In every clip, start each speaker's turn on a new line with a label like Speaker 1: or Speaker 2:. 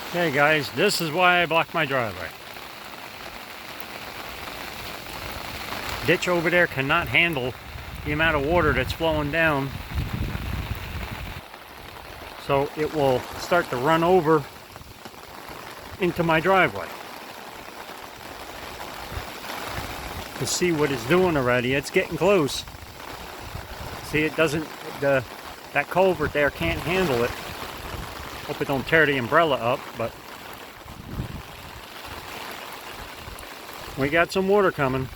Speaker 1: Okay guys, this is why I blocked my driveway. Ditch over there cannot handle the amount of water that's flowing down. So it will start to run over into my driveway. To see what it's doing already, it's getting close. See, it doesn't, that culvert there can't handle it. Hope it don't tear the umbrella up, but we got some water coming.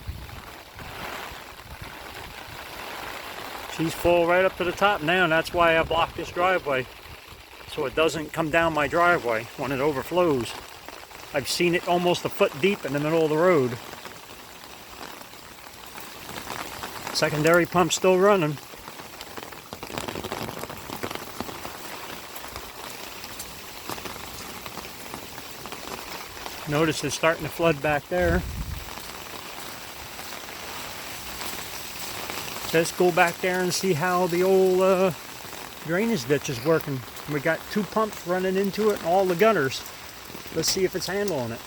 Speaker 1: She's full right up to the top now, and that's why I blocked this driveway, so it doesn't come down my driveway when it overflows. I've seen it almost a foot deep in the middle of the road. Secondary pump still running. Notice it's starting to flood back there. Let's go back there and see how the old drainage ditch is working. We got 2 pumps running into it and all the gutters. Let's see if it's handling it.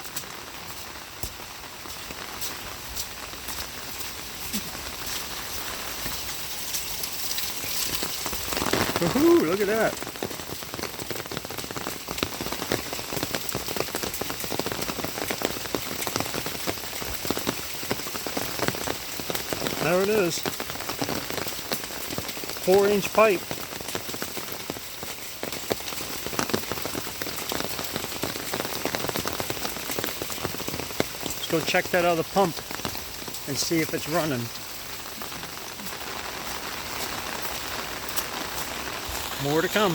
Speaker 1: Woohoo, look at that. There it is. 4-inch pipe. Let's go check that other pump and see if it's running. More to come.